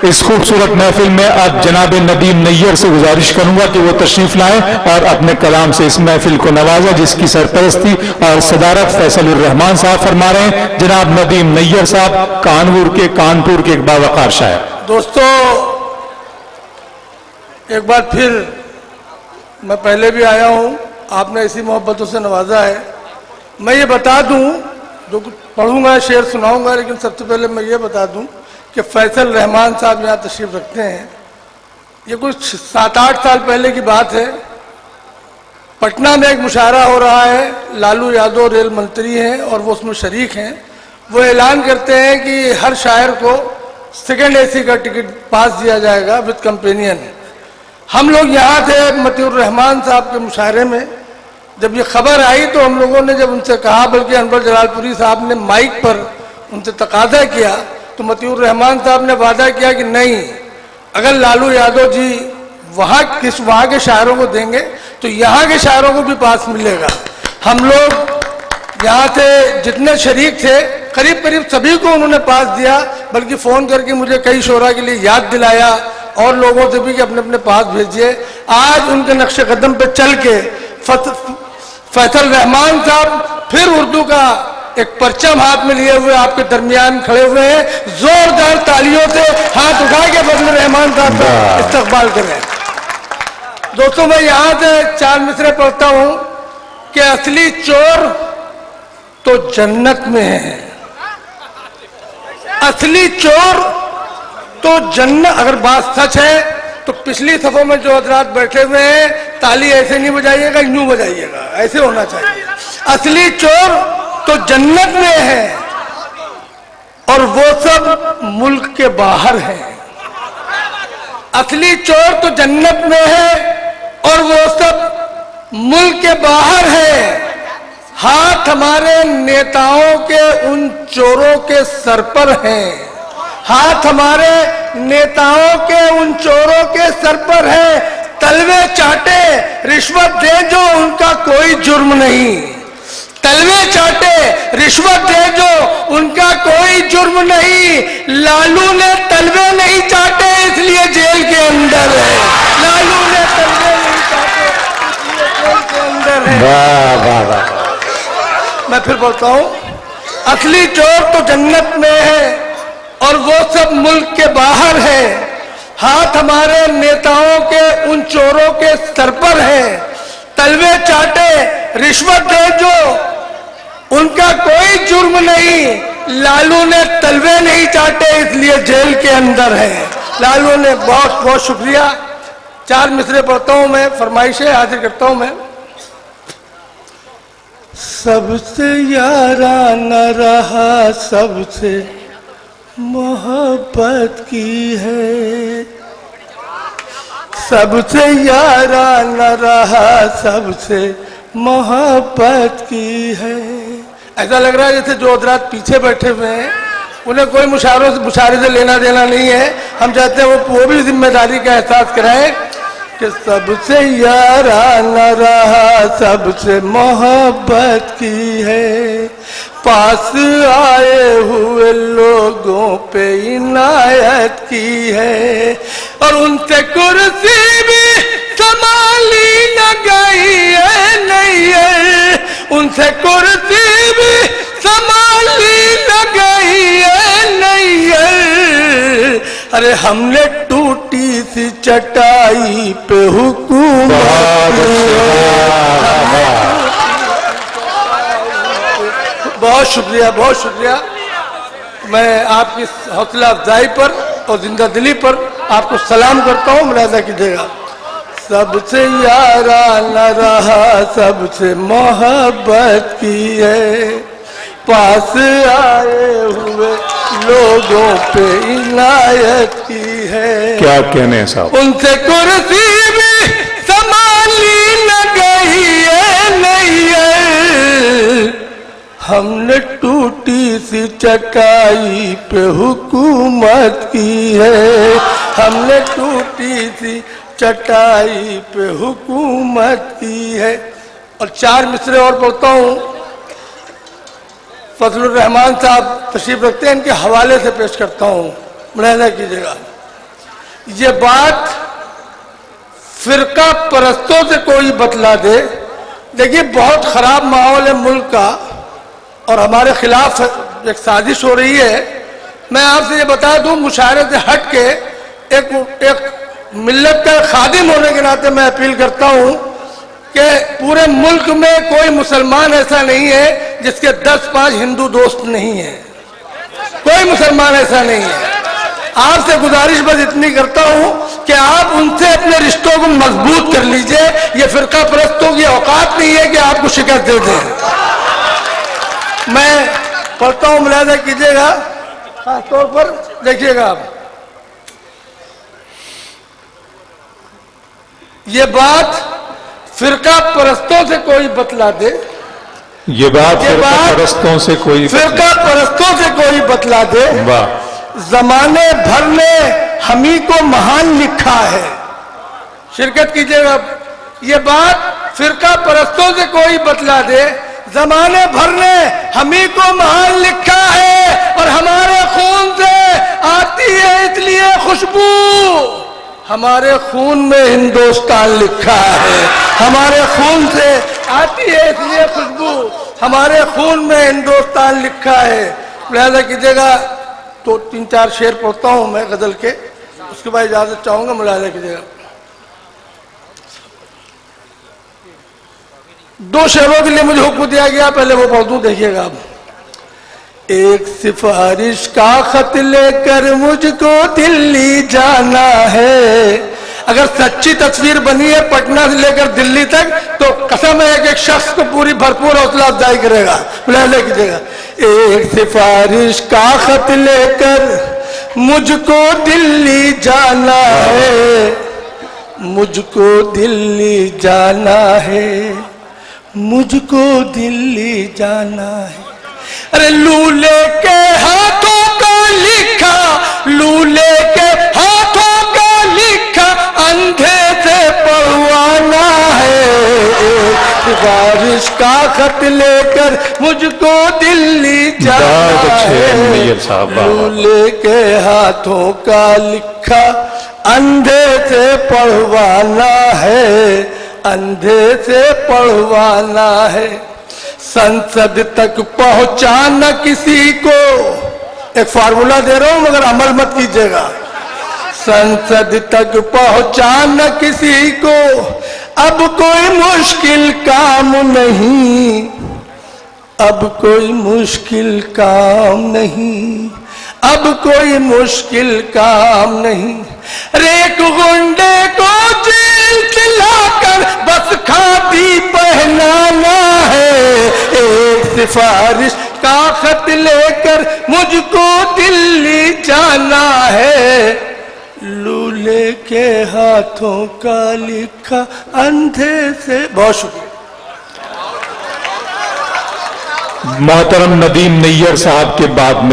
इस खूबसूरत महफिल में अब जनाब नदीम नैयर से गुजारिश करूंगा कि वो तशरीफ लाएं और अपने कलाम से इस महफिल को नवाजा, जिसकी सरपरस्ती और सदारत फैसल रहमान साहब फरमा रहे हैं। जनाब नदीम नैयर साहब कानपुर के एक बावकार शायर। दोस्तों, एक बार फिर मैं पहले भी आया हूं, आपने इसी मोहब्बतों से नवाजा है। मैं ये बता दूं, जो पढ़ूंगा शेर सुनाऊंगा, लेकिन सबसे पहले मैं ये बता दूं कि फैसल रहमान साहब यहाँ तशरीफ रखते हैं। ये कुछ 7-8 साल पहले की बात है। पटना में एक मुशायरा हो रहा है, लालू यादव रेल मंत्री हैं और वो उसमें शरीक हैं। वो ऐलान करते हैं कि हर शायर को सेकेंड AC का टिकट पास दिया जाएगा विद कंपेनियन। हम लोग यहाँ थे मतीउर रहमान साहब के मुशायरे में। जब ये खबर आई तो हम लोगों ने जब उनसे कहा, बल्कि अनवर जलालपुरी साहब ने माइक पर उनसे तकाजा किया, तो मतीउर रहमान साहब ने वादा किया कि नहीं, अगर लालू यादव जी वहाँ के शायरों को देंगे तो यहाँ के शायरों को भी पास मिलेगा। हम लोग यहाँ थे, जितने शरीक थे करीब करीब सभी को उन्होंने पास दिया, बल्कि फ़ोन करके मुझे कई शोरा के लिए याद दिलाया और लोगों से भी कि अपने अपने पास भेजिए। आज उनके नक्शे कदम पे चल के फैसल रहमान साहब फिर उर्दू का एक परचम हाथ में लिए हुए आपके दरमियान खड़े हुए हैं। जोरदार तालियों से हाथ उठा के फजल रहमान साहब का इस्तकबाल करें। दोस्तों, मैं यहाँ से 4 मिसरे पढ़ता हूँ कि असली चोर तो जन्नत में है, असली चोर तो जन्नत। अगर बात सच है तो पिछली सफों में जो हजरात बैठे हुए हैं, ताली ऐसे नहीं बजाइएगा, यूं बजाइएगा, ऐसे होना चाहिए। असली चोर तो जन्नत में है और वो सब मुल्क के बाहर हैं। असली चोर तो जन्नत में है और वो सब मुल्क के बाहर है। हाथ हमारे नेताओं के उन चोरों के सर पर हैं, हाथ हमारे नेताओं के उन चोरों के सर पर है। तलवे चाटे रिश्वत दे जो उनका कोई जुर्म नहीं, तलवे चाटे रिश्वत दे जो उनका कोई जुर्म नहीं। लालू ने तलवे नहीं चाटे इसलिए जेल के अंदर है, लालू ने तलवे नहीं चाटे इसलिए जेल के अंदर है। वाह वाह वाह। मैं फिर बोलता हूं, असली चोर तो जन्नत में है और वो सब मुल्क के बाहर है। हाथ हमारे नेताओं के उन चोरों के सर पर है। तलवे चाटे रिश्वत दे जो उनका कोई जुर्म नहीं। लालू ने तलवे नहीं चाटे इसलिए जेल के अंदर है। लालू ने बहुत बहुत शुक्रिया। 4 मिसरे पढ़ता हूं मैं, फरमाइशें हाजिर करता हूं मैं। सबसे याराना रहा सबसे मोहब्बत की है, सबसे याराना रहा सबसे मोहब्बत की है। ऐसा लग रहा है जैसे जो हजरात पीछे बैठे हुए हैं उन्हें कोई मुशारे से लेना देना नहीं है। हम चाहते हैं वो भी जिम्मेदारी का एहसास कराएं कि सबसे याराना रहा सबसे मोहब्बत की है। पास आए हुए लोगों पे इनायत की है और उनसे कुर्सी भी संभाली न गई है, नहीं है, उनसे कुर्सी भी संभाली न गई है, नहीं है। अरे हमने टूटी सी चटाई पे हुकूमत, बहुत शुक्रिया, बहुत शुक्रिया। मैं आपकी हौसला अफजाई पर और जिंदा दिली पर आपको सलाम करता हूँ, मुलाजा कीजिएगा। सबसे याराना रहा सबसे मोहब्बत की है, पास आए हुए लोगों पे इनायत की है। क्या कहने साहब, उनसे कुर्सी भी संभाली न गई है, नहीं है, हमने टूटी सी चटाई पे हुकूमत की है, हमने टूटी सी चटाई पे हुकूमत की है। और 4 मिसरे और पढ़ता हूँ। फजलुर रहमान साहब तशरीफ रखते हैं, इनके हवाले से पेश करता हूँ, मुलाहिजा कीजिएगा। ये बात फिरका परस्तों से कोई बतला दे। देखिए, बहुत खराब माहौल है मुल्क का और हमारे खिलाफ एक साजिश हो रही है। मैं आपसे ये बता दूं, मुशायरे से हट के एक मिल्लत का खादिम होने के नाते मैं अपील करता हूं कि पूरे मुल्क में कोई मुसलमान ऐसा नहीं है जिसके 10-5 हिंदू दोस्त नहीं है। कोई मुसलमान ऐसा नहीं है। आपसे गुजारिश बस इतनी करता हूं कि आप उनसे अपने रिश्तों को मजबूत कर लीजिए। ये फिरका परस्तों की औकात नहीं है कि आपको शिकस्त दे दें। मैं पढ़ता हूं, मुलाहिजा कीजिएगा, खासतौर पर देखिएगा आप। ये बात फिरका परस्तों से कोई बतला दे, ये बात फिरका परस्तों से कोई बतला दे, वाह, जमाने भर ने हमी को महान लिखा है। शिरकत कीजिएगा। ये बात फिरका परस्तों से कोई बतला दे, जमाने भर ने हमी को महान लिखा है और हमारे खून से आती है इसलिए खुशबू। हमारे खून में हिंदुस्तान लिखा है, हमारे खून से आती है इसलिए खुशबू, हमारे खून में हिंदुस्तान लिखा है। लिहाजा कीजिएगा, तो 3-4 शेर पढ़ता हूं मैं गजल के, उसके बाद इजाजत चाहूंगा। मुलाहिजा कीजिएगा। 2 शेरों के लिए मुझे हुक्म दिया गया, पहले वो पढ़ दूं, देखिएगा आप। एक सिफारिश का खत लेकर मुझको दिल्ली जाना है। अगर सच्ची तस्वीर बनी है पटना से लेकर दिल्ली तक, तो कसम है कि एक शख्स को पूरी भरपूर हौसला अफजाई करेगा। मुलाहिजा कीजिएगा। एक सिफारिश का खत लेकर मुझको दिल्ली जाना है, मुझको दिल्ली जाना है, मुझको दिल्ली जाना है। अरे लूले के हाथों का लिखा, लूले के हाथों का लिखा अंधे से पढ़वाना है। बारिश का खत लेकर मुझको दिल्ली जाना है, लूले के हाथों का लिखा अंधे से पढ़वाना है, अंधे से पढ़वाना है। संसद तक पहुंचाना किसी को, एक फार्मूला दे रहा हूं मगर अमल मत कीजिएगा। संसद तक पहुंचाना किसी को अब कोई मुश्किल काम नहीं, अब कोई मुश्किल काम नहीं, अब कोई मुश्किल काम नहीं। एक गुंडे को जेल चलाकर बस खादी पहनाना है। एक सिफारिश का खत लेकर मुझको दिल्ली जाना है, लूले के हाथों का लिखा अंधे से। बहुत शुक्रिया। मोहतरम नदीम नैयर साहब के बाद में